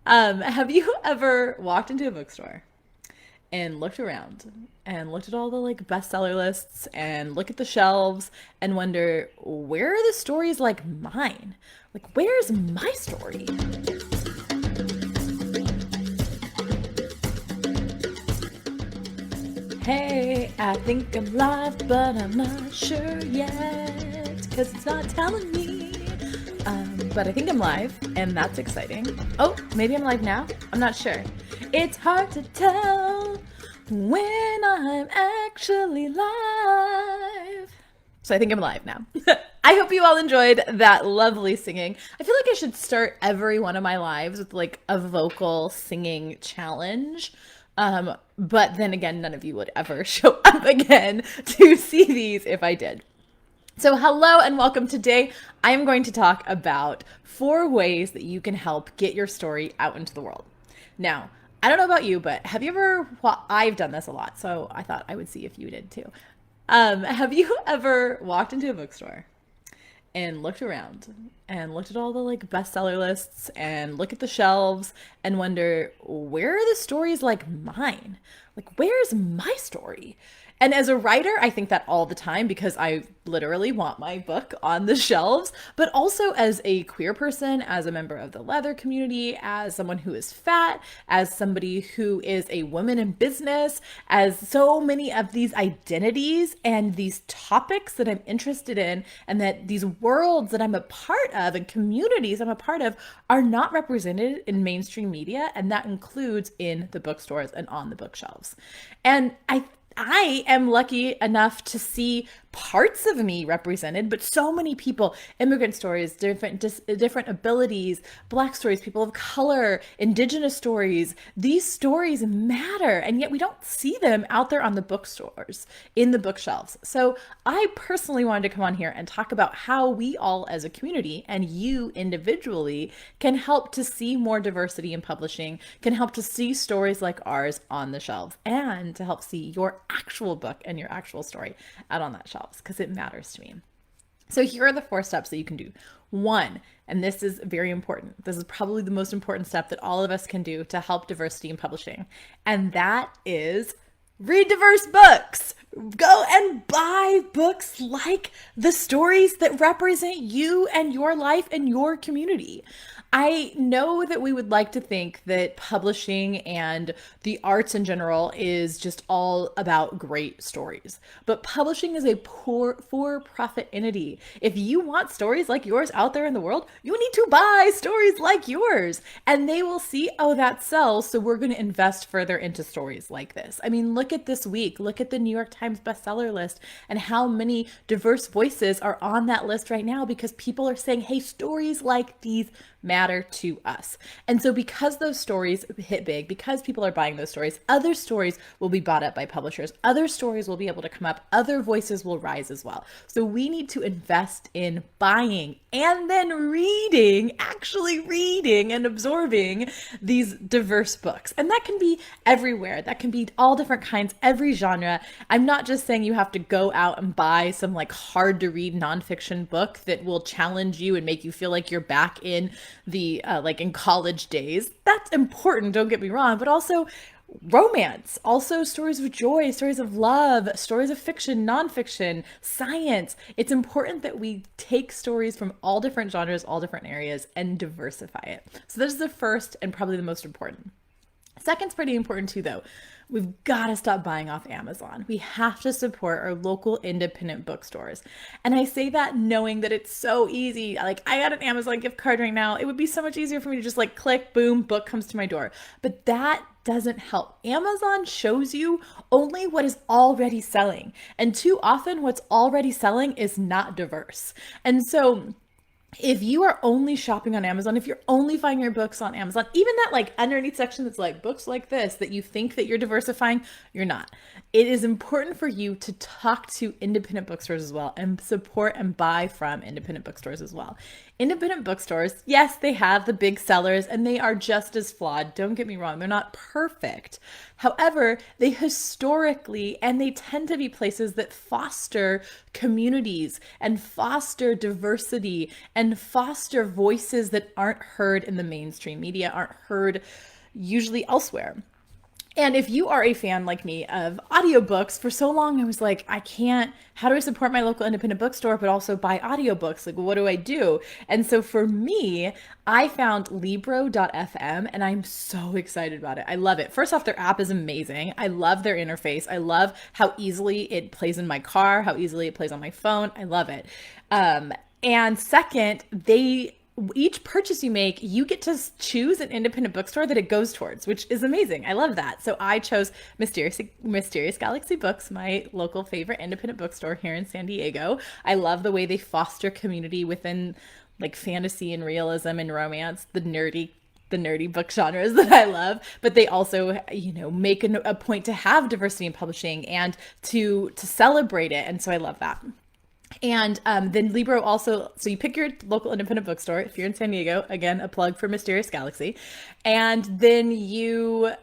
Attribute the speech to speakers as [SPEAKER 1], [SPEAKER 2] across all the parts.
[SPEAKER 1] Have you ever walked into a bookstore and looked around and looked at all the like bestseller lists and look at the shelves and wonder, where are the stories like mine? Like, where's my story? Hey, I think I'm live, but I'm not sure yet because it's not telling me. But I think I'm live, and that's exciting. Oh, maybe I'm live now? I'm not sure. It's hard to tell when I'm actually live. So I think I'm live now. I hope you all enjoyed that lovely singing. I feel like I should start every one of my lives with like a vocal singing challenge. But then again, none of you would ever show up again to see these if I did. So hello and welcome. Today I am going to talk about 4 ways that you can help get your story out into the world. Now, I don't know about you, but have you ever, well, I've done this a lot, so I thought I would see if you did too. Have you ever walked into a bookstore and looked around and looked at all the like bestseller lists and look at the shelves and wonder, where are the stories like mine? Like, where's my story? And as a writer, I think that all the time because I literally want my book on the shelves, but also as a queer person, as a member of the leather community, as someone who is fat, as somebody who is a woman in business, as so many of these identities and these topics that I'm interested in, and that these worlds that I'm a part of and communities I'm a part of are not represented in mainstream media, and that includes in the bookstores and on the bookshelves. And I am lucky enough to see parts of me represented, but so many people, immigrant stories, different abilities, Black stories, people of color, indigenous stories, these stories matter, and yet we don't see them out there on the bookstores, in the bookshelves. So I personally wanted to come on here and talk about how we all as a community and you individually can help to see more diversity in publishing, can help to see stories like ours on the shelves, and to help see your actual book and your actual story out on that shelf, because it matters to me. So here are the 4 steps that you can do. 1, and this is very important. This is probably the most important step that all of us can do to help diversity in publishing. And that is read diverse books. Go and buy books like the stories that represent you and your life and your community. I know that we would like to think that publishing and the arts in general is just all about great stories, but publishing is a poor for-profit entity. If you want stories like yours out there in the world, you need to buy stories like yours, and they will see, oh, that sells, so we're going to invest further into stories like this. I mean, look at this week. Look at the New York Times bestseller list and how many diverse voices are on that list right now because people are saying, hey, stories like these matter to us. And so because those stories hit big, because people are buying those stories, other stories will be bought up by publishers. Other stories will be able to come up. Other voices will rise as well. So we need to invest in buying and then reading, actually reading and absorbing these diverse books. And that can be everywhere. That can be all different kinds, every genre. I'm not just saying you have to go out and buy some like hard to read nonfiction book that will challenge you and make you feel like you're back in the like in college days. That's important, don't get me wrong, but also romance, also stories of joy, stories of love, stories of fiction, nonfiction, science. It's important that we take stories from all different genres, all different areas, and diversify it. So this is the first and probably the most important. Second's pretty important too, though. We've got to stop buying off Amazon. We have to support our local independent bookstores. And I say that knowing that it's so easy. Like, I got an Amazon gift card right now. It would be so much easier for me to just like click, boom, book comes to my door. But that doesn't help. Amazon shows you only what is already selling. And too often what's already selling is not diverse. And so if you are only shopping on Amazon, if you're only finding your books on Amazon, even that like underneath section that's like books like this, that you think that you're diversifying, you're not. It is important for you to talk to independent bookstores as well and support and buy from independent bookstores as well. Independent bookstores, yes, they have the big sellers and they are just as flawed. Don't get me wrong, they're not perfect. However, they historically and they tend to be places that foster communities and foster diversity and foster voices that aren't heard in the mainstream media, aren't heard usually elsewhere. And if you are a fan like me of audiobooks, for so long I was like, I can't, how do I support my local independent bookstore, but also buy audiobooks? Like, what do I do? And so for me, I found Libro.fm and I'm so excited about it. I love it. First off, their app is amazing. I love their interface. I love how easily it plays in my car, how easily it plays on my phone. I love it. And second, each purchase you make, you get to choose an independent bookstore that it goes towards, which is amazing. I love that. So I chose Mysterious Galaxy Books, my local favorite independent bookstore here in San Diego. I love the way they foster community within like fantasy and realism and romance, the nerdy book genres that I love, but they also, make a point to have diversity in publishing and to celebrate it. And so I love that. And then Libro also, so you pick your local independent bookstore. If you're in San Diego, again, a plug for Mysterious Galaxy. And then you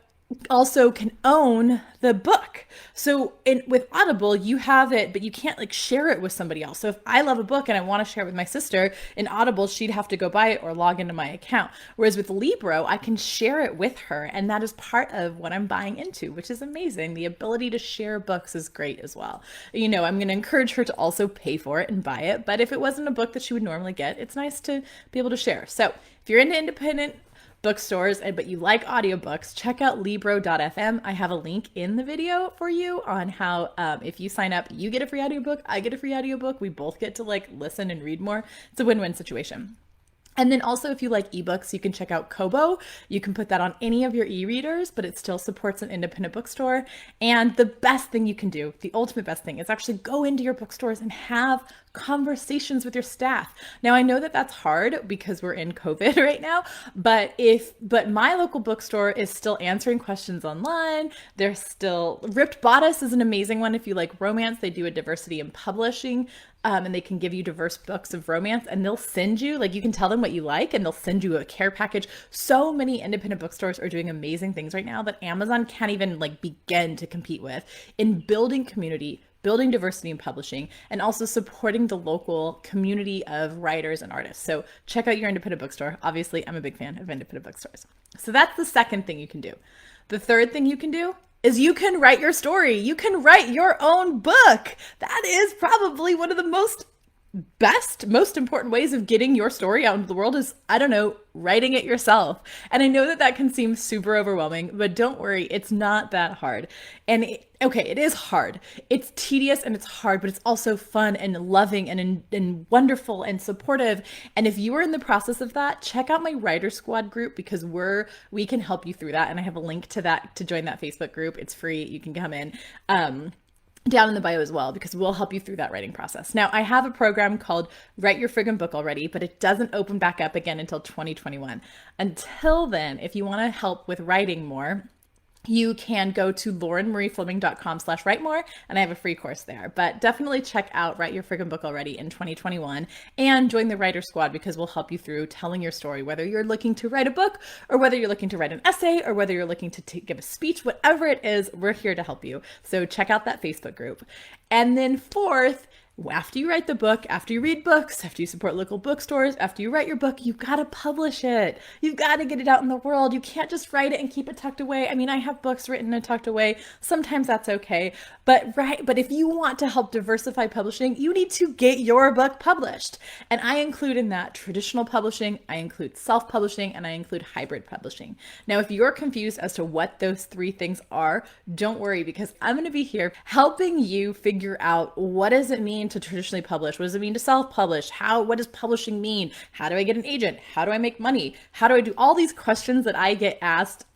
[SPEAKER 1] also can own the book. So with Audible, you have it, but you can't like share it with somebody else. So if I love a book and I want to share it with my sister, in Audible, she'd have to go buy it or log into my account. Whereas with Libro, I can share it with her. And that is part of what I'm buying into, which is amazing. The ability to share books is great as well. I'm going to encourage her to also pay for it and buy it. But if it wasn't a book that she would normally get, it's nice to be able to share. So if you're into independent bookstores, but you like audiobooks, check out Libro.fm. I have a link in the video for you on how if you sign up, you get a free audiobook, I get a free audiobook. We both get to like listen and read more. It's a win-win situation. And then also if you like ebooks, you can check out Kobo. You can put that on any of your e-readers, but it still supports an independent bookstore. And the best thing you can do, the ultimate best thing, is actually go into your bookstores and have conversations with your staff. Now, I know that that's hard because we're in COVID right now, but my local bookstore is still answering questions online. They're still, Ripped Bodice is an amazing one. If you like romance, they do a diversity in publishing. And they can give you diverse books of romance and they'll send you, like you can tell them what you like and they'll send you a care package. So many independent bookstores are doing amazing things right now that Amazon can't even like begin to compete with in building community, building diversity in publishing, and also supporting the local community of writers and artists. So check out your independent bookstore. Obviously, I'm a big fan of independent bookstores. So that's the second thing you can do. The third thing you can do is you can write your story. You can write your own book. That is probably one of the most important ways of getting your story out into the world is, writing it yourself. And I know that can seem super overwhelming, but don't worry, it's not that hard. And it is hard. It's tedious and it's hard, but it's also fun and loving and wonderful and supportive. And if you are in the process of that, check out my Writer Squad group because we can help you through that. And I have a link to that to join that Facebook group. It's free. You can come in. Down in the bio as well, because we'll help you through that writing process. Now, I have a program called Write Your Friggin' Book Already, but it doesn't open back up again until 2021. Until then, if you want to help with writing more, you can go to laurenmariefleming.com/write more, and I have a free course there. But definitely check out Write Your Friggin' Book Already in 2021 and join the Writer Squad because we'll help you through telling your story, whether you're looking to write a book or whether you're looking to write an essay or whether you're looking to give a speech, whatever it is, we're here to help you. So check out that Facebook group. And then fourth, after you write the book, after you read books, after you support local bookstores, after you write your book, you've got to publish it. You've got to get it out in the world. You can't just write it and keep it tucked away. I mean, I have books written and tucked away. Sometimes that's okay. But if you want to help diversify publishing, you need to get your book published. And I include in that traditional publishing, I include self-publishing, and I include hybrid publishing. Now, if you're confused as to what those three things are, don't worry because I'm going to be here helping you figure out what does it mean to traditionally publish? What does it mean to self-publish? What does publishing mean? How do I get an agent? How do I make money? How do I do all these questions that I get asked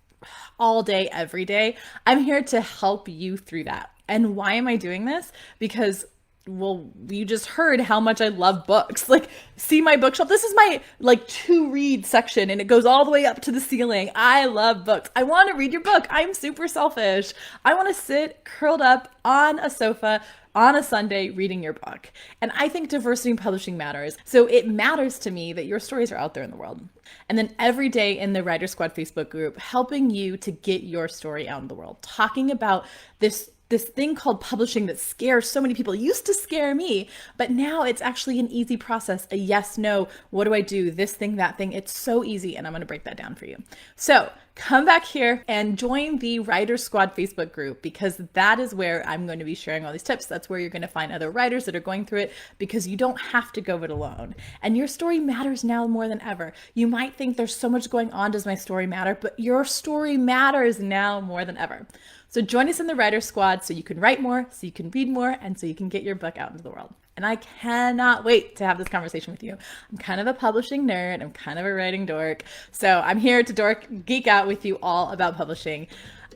[SPEAKER 1] all day, every day? I'm here to help you through that. And why am I doing this? Because you just heard how much I love books. Like, see my bookshelf. This is my to read section and it goes all the way up to the ceiling. I love books. I want to read your book. I'm super selfish. I want to sit curled up on a sofa on a Sunday reading your book. And I think diversity in publishing matters. So it matters to me that your stories are out there in the world. And then every day in the Writer Squad Facebook group, helping you to get your story out in the world, talking about this thing called publishing that scares so many people. It used to scare me, but now it's actually an easy process. A yes, no, what do I do? This thing, that thing. It's so easy, and I'm going to break that down for you. So come back here and join the Writer Squad Facebook group, because that is where I'm going to be sharing all these tips. That's where you're going to find other writers that are going through it, because you don't have to go it alone. And your story matters now more than ever. You might think there's so much going on, does my story matter? But your story matters now more than ever. So join us in the Writer Squad so you can write more, so you can read more, and so you can get your book out into the world. And I cannot wait to have this conversation with you. I'm kind of a publishing nerd. I'm kind of a writing dork. So I'm here to geek out with you all about publishing.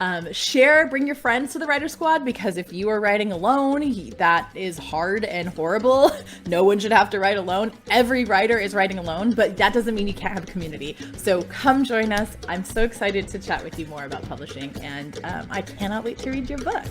[SPEAKER 1] Bring your friends to the Writer Squad, because if you are writing alone, that is hard and horrible. No one should have to write alone. Every writer is writing alone, but that doesn't mean you can't have a community. So come join us. I'm so excited to chat with you more about publishing, and I cannot wait to read your book.